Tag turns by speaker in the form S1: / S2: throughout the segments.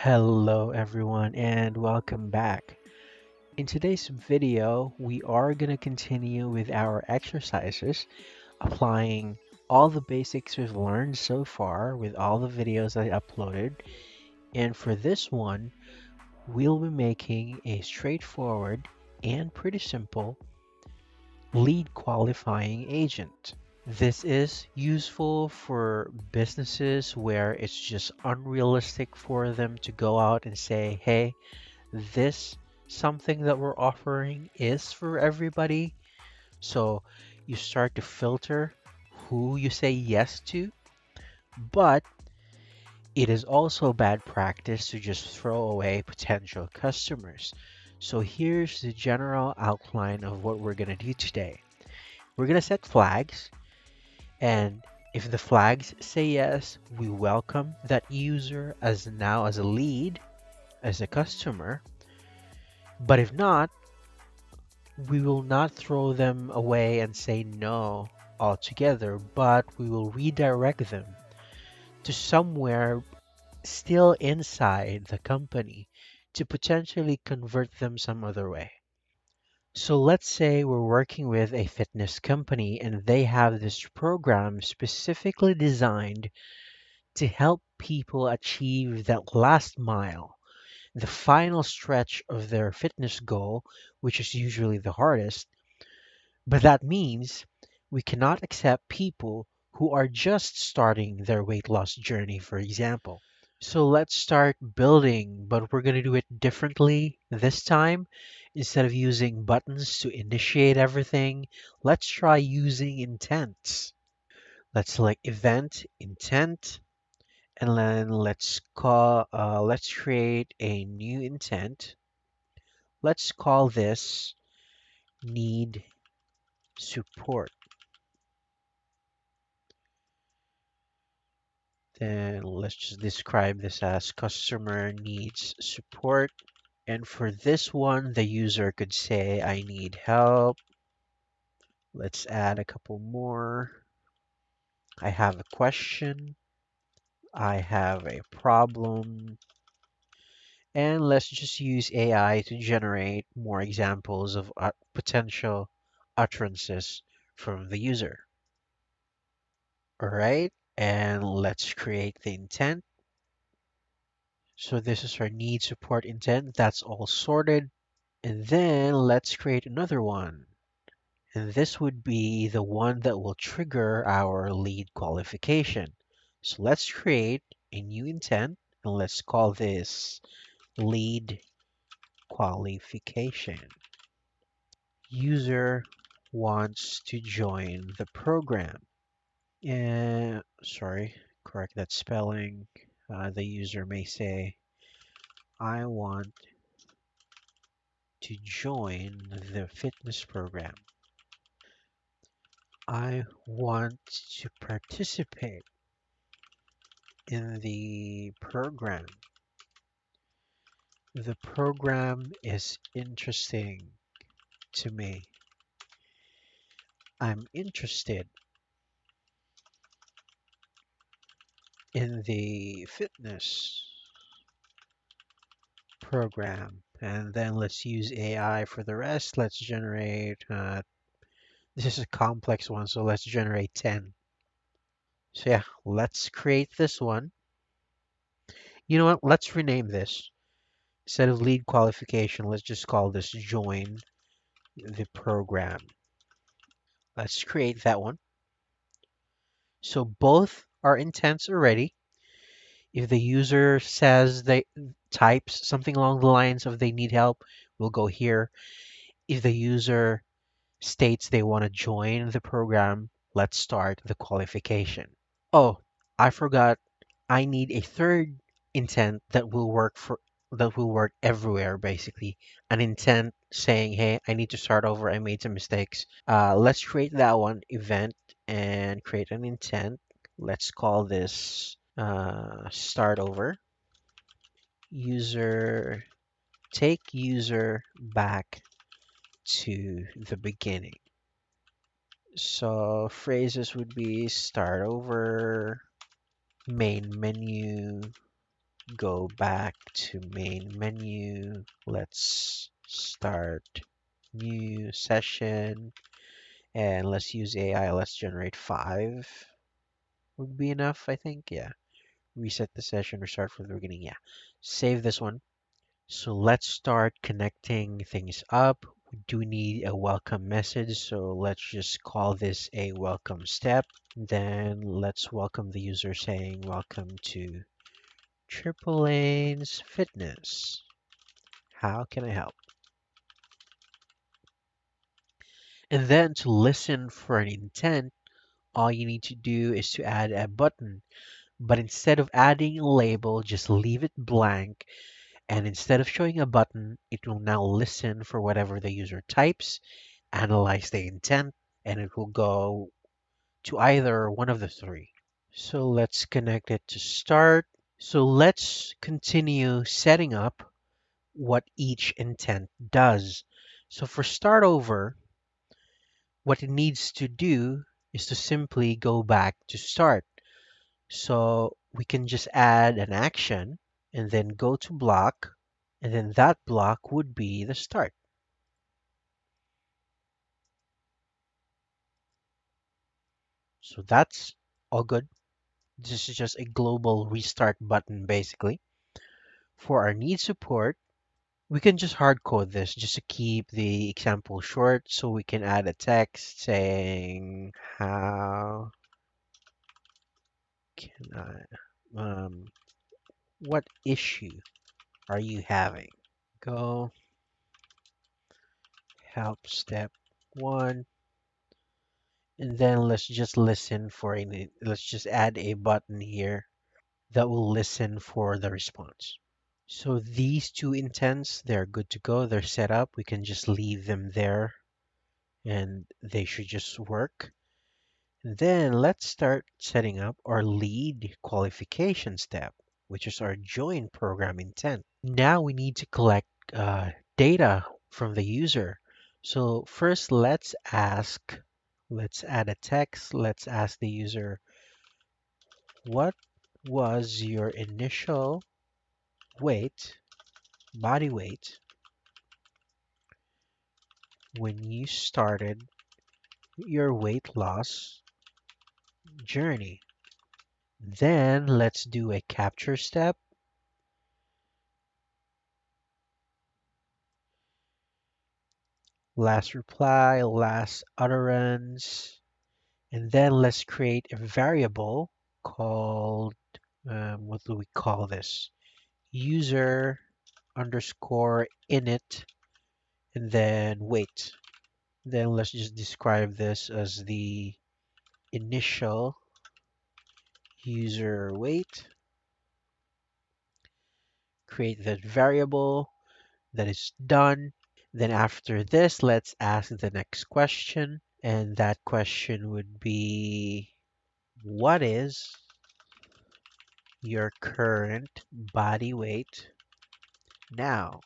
S1: Hello everyone and welcome back. In today's video, we are going to continue with our exercises, applying all the basics we've learned so far with all the videos I uploaded. And for this one, we'll be making a straightforward and pretty simple lead qualifying agent. This is useful for businesses where it's just unrealistic for them to go out and say, hey, this something that we're offering is for everybody. So you start to filter who you say yes to, but it is also bad practice to just throw away potential customers. So here's the general outline of what we're going to do today. We're going to set flags, and if the flags say yes, we welcome that user as a lead, as a customer. But if not, we will not throw them away and say no altogether, but we will redirect them to somewhere still inside the company to potentially convert them some other way. So let's say we're working with a fitness company and they have this program specifically designed to help people achieve that last mile, the final stretch of their fitness goal, which is usually the hardest. But that means we cannot accept people who are just starting their weight loss journey, for example. So let's start building, but we're going to do it differently this time. Instead of using buttons to initiate everything, let's try using intents. Let's select event intent, and then let's create a new intent. Let's call this need support. Then let's just describe this as customer needs support. And for this one, the user could say, I need help. Let's add a couple more. I have a question. I have a problem. And let's just use AI to generate more examples of potential utterances from the user. All right. And let's create the intent. So this is our need support intent. That's all sorted. And then let's create another one. And this would be the one that will trigger our lead qualification. So let's create a new intent and let's call this lead qualification. User wants to join the program. And sorry, correct that spelling. The user may say, I want to join the fitness program. I want to participate in the program. The program is interesting to me. I'm interested in the fitness program. And then let's use AI for the rest. Let's generate, this is a complex one, so let's generate 10. So yeah, let's create this one. You know what? Let's rename this. Instead of lead qualification, let's just call this join the program. Let's create that one. So both are intents already. If the user says they types something along the lines of they need help, we'll go here. If the user states they want to join the program, let's start the qualification. Oh, I forgot. I need a third intent that will work everywhere basically. An intent saying, "Hey, I need to start over. I made some mistakes." Let's create that one event and create an intent. Let's call this start over. User take user back to the beginning. So phrases would be start over, main menu, go back to main menu. Let's start new session and let's use AI. Let's generate 5 would be enough, I think. Yeah. Reset the session or start from the beginning. Yeah. Save this one. So let's start connecting things up. We do need a welcome message. So let's just call this a welcome step. Then let's welcome the user saying, welcome to Triple Lanes Fitness. How can I help? And then to listen for an intent, all you need to do is to add a button. But instead of adding a label, just leave it blank. And instead of showing a button, it will now listen for whatever the user types, analyze the intent, and it will go to either one of the three. So let's connect it to start. So let's continue setting up what each intent does. So for start over, what it needs to do is to simply go back to start. So we can just add an action and then go to block, and then that block would be the start. So that's all good. This is just a global restart button basically. For our need support, we can just hard code this just to keep the example short. So we can add a text saying, how can what issue are you having? Go help step 1. And then let's just listen for let's just add a button here that will listen for the response. So these two intents, they're good to go. They're set up. We can just leave them there and they should just work. Then let's start setting up our lead qualification step, which is our join program intent. Now we need to collect data from the user. So first let's add a text. Let's ask the user, what was your initial weight, body weight, when you started your weight loss journey? Then let's do a capture step. Last reply, last utterance, and then let's create a variable called, what do we call this? User underscore init, and then wait. Then let's just describe this as the initial user weight. Create that variable. That is done. Then after this, let's ask the next question. And that question would be, what is your current body weight now?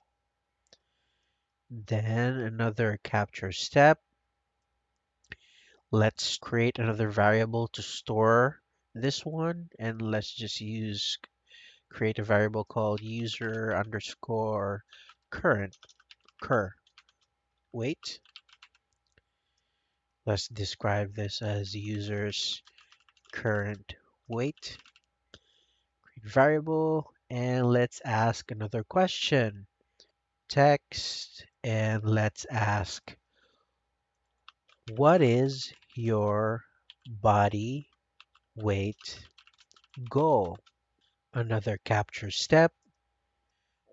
S1: Then another capture step. Let's create another variable to store this one. And let's just create a variable called user underscore current cur weight. Let's describe this as user's current weight. Create variable, and let's ask another question. Text, and let's ask, what is your body weight goal? Another capture step.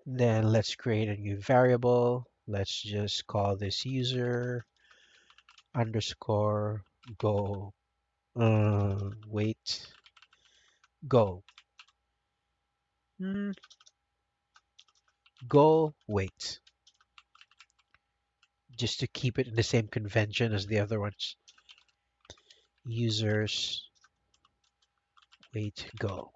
S1: Then let's create a new variable. Let's just call this user underscore goal weight goal. Mm, goal weight. Just to keep it in the same convention as the other ones. Users weight goal.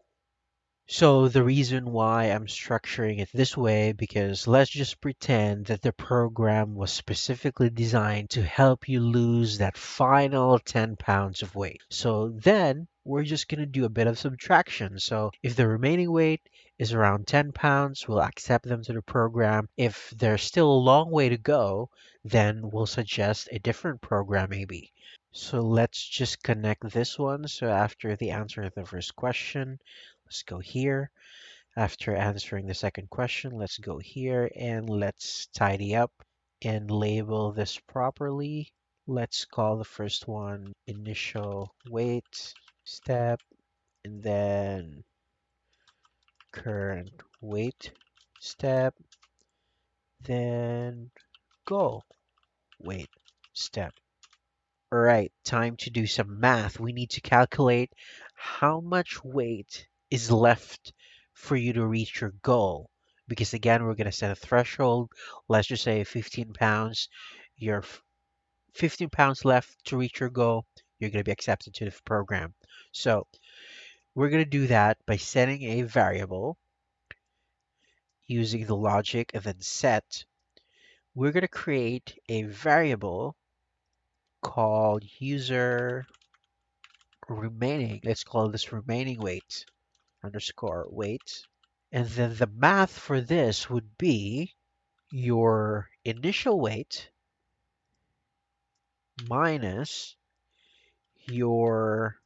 S1: So the reason why I'm structuring it this way, because let's just pretend that the program was specifically designed to help you lose that final 10 pounds of weight. So then we're just going to do a bit of subtraction. So if the remaining weight is around 10 pounds, we'll accept them to the program. If there's still a long way to go, then we'll suggest a different program maybe. So let's just connect this one. So after the answer to the first question, let's go here. After answering the second question, let's go here and let's tidy up and label this properly. Let's call the first one initial weight step and then current weight step, then goal weight step. All right, time to do some math. We need to calculate how much weight is left for you to reach your goal. Because again, we're going to set a threshold. Let's just say 15 pounds. You're 15 pounds left to reach your goal. You're going to be accepted to the program. So we're going to do that by setting a variable using the logic and then set. We're going to create a variable called user remaining. Let's call this remaining weight underscore weight. And then the math for this would be your initial weight minus your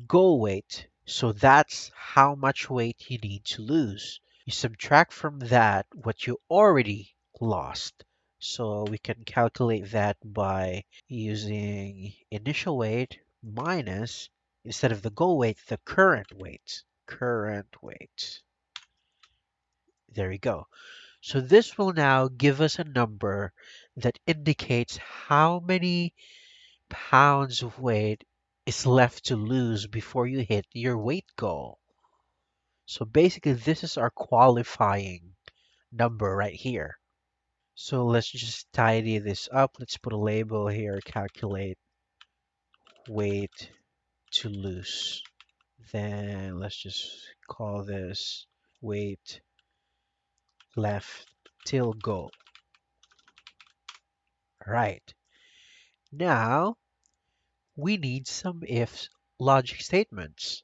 S1: goal weight. So that's how much weight you need to lose. You subtract from that what you already lost. So we can calculate that by using initial weight minus, instead of the goal weight, the current weight. Current weight. There we go. So this will now give us a number that indicates how many pounds of weight is left to lose before you hit your weight goal. So basically, this is our qualifying number right here. So let's just tidy this up. Let's put a label here, calculate weight to lose. Then let's just call this weight left till goal. All right. Now we need some if logic statements.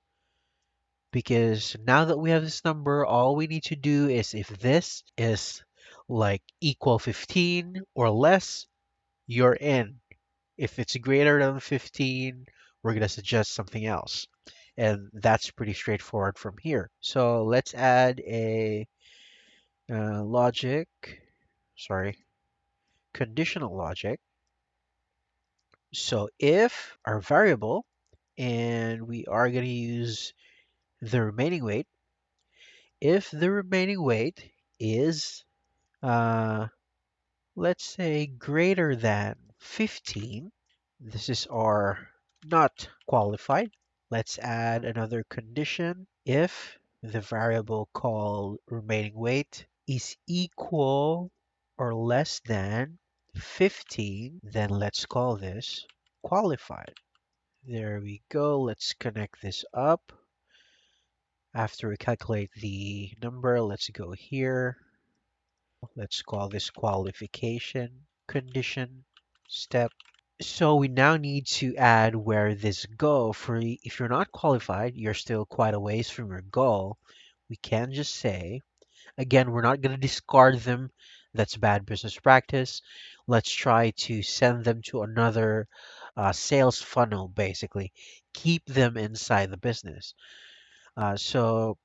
S1: Because now that we have this number, all we need to do is if this is like equal 15 or less, you're in. If it's greater than 15, we're going to suggest something else. And that's pretty straightforward from here. So let's add a logic, sorry, conditional logic. So if our variable, and we are going to use the remaining weight, if the remaining weight is, uh, let's say, greater than 15, this is our not qualified. Let's add another condition. If the variable called remaining weight is equal or less than 15, then let's call this qualified. There we go. Let's connect this up. After we calculate the number, let's go here. Let's call this qualification condition step. So we now need to add where this go for if you're not qualified, you're still quite a ways from your goal. We can just say, again, we're not going to discard them. That's bad business practice. Let's try to send them to another sales funnel, basically. Keep them inside the business. So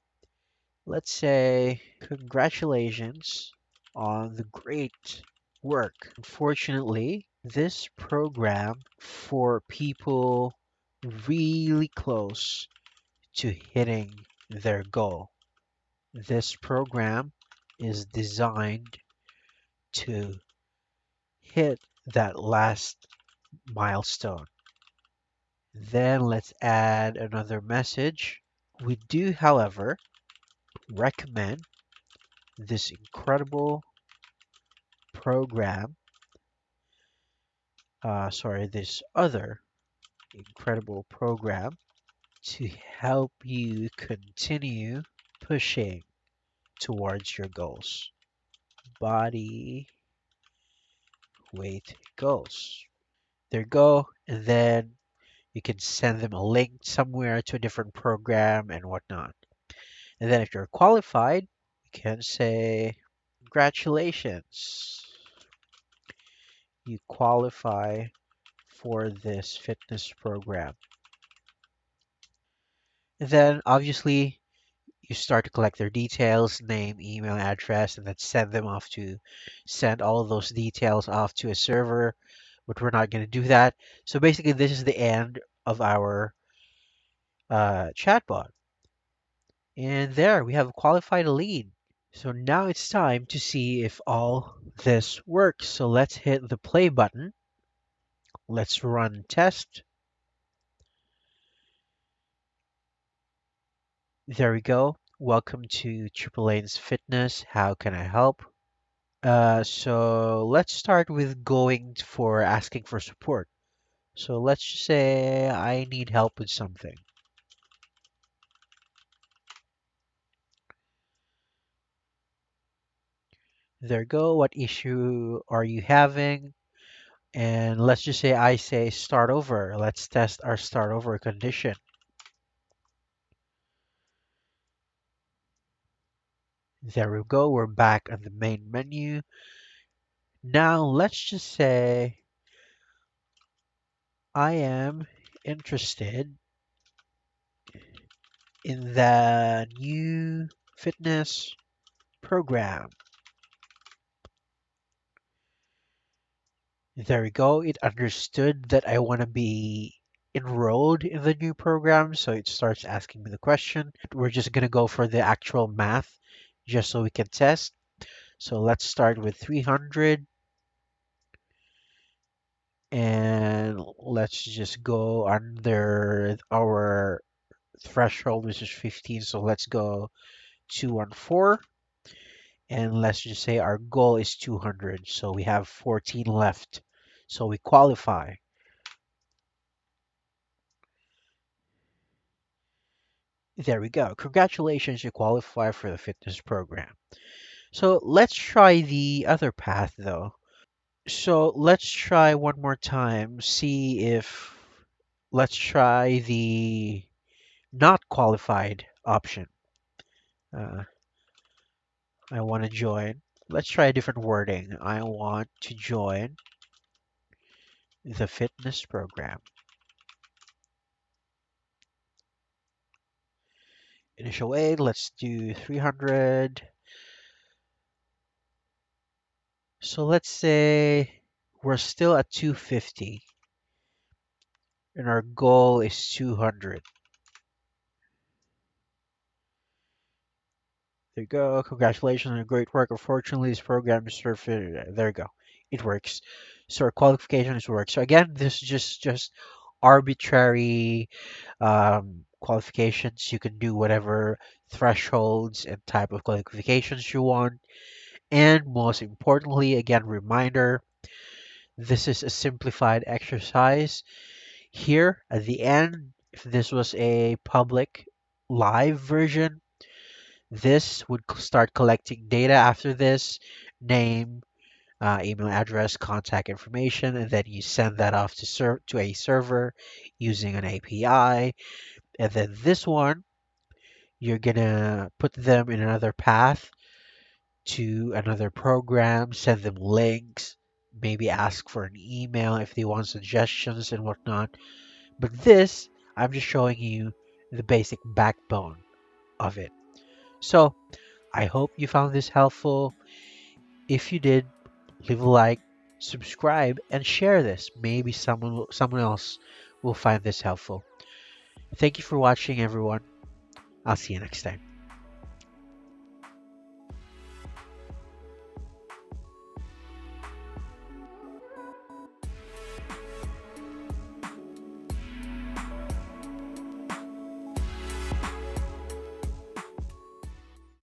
S1: let's say, congratulations on the great work. Unfortunately, this program for people really close to hitting their goal. This program is designed to hit that last milestone. Then let's add another message. We do, however, recommend this incredible program, this other incredible program to help you continue pushing towards your goals. Body weight goals. There you go. And then You can send them a link somewhere to a different program and whatnot. And then if you're qualified, you can say, congratulations, you qualify for this fitness program. And then obviously you start to collect their details, name, email, address, and then send all of those details off to a server, but we're not going to do that. So basically, this is the end of our chatbot. And there, we have qualified a lead. So now it's time to see if all this works. So let's hit the play button. Let's run test. There we go. Welcome to Triple Lane's Fitness. How can I help? So let's start with going for asking for support. So let's just say I need help with something. There you go. What issue are you having? And let's just say I say start over. Let's test our start over condition. There we go. We're back on the main menu. Now let's just say I am interested in the new fitness program. There we go. It understood that I want to be enrolled in the new program, so it starts asking me the question. We're just going to go for the actual math just so we can test. So let's start with 300 and let's just go under our threshold, which is 15. So let's go 214 and let's just say our goal is 200. So we have 14 left. So we qualify. There we go. Congratulations, you qualify for the fitness program. So let's try the other path though. So let's try one more time. Let's try the not qualified option. Uh, I want to join. Let's try a different wording. I want to join the fitness program. Initial aid, let's do 300. So let's say we're still at 250 and our goal is 200. There you go. Congratulations on your great work. Unfortunately, this program is there you go. It works. So our qualifications work. So again, this is just arbitrary qualifications. You can do whatever thresholds and type of qualifications you want. And most importantly, again, reminder, this is a simplified exercise. Here at the end, if this was a public live version, this would start collecting data after this, name, email address, contact information, and then you send that off to a server using an API. And then this one, you're gonna put them in another path to another program, send them links, maybe ask for an email if they want suggestions and whatnot. But this, I'm just showing you the basic backbone of it. So I hope you found this helpful. If you did, leave a like, subscribe, and share this. Maybe someone else will find this helpful. Thank you for watching, everyone. I'll see you next time.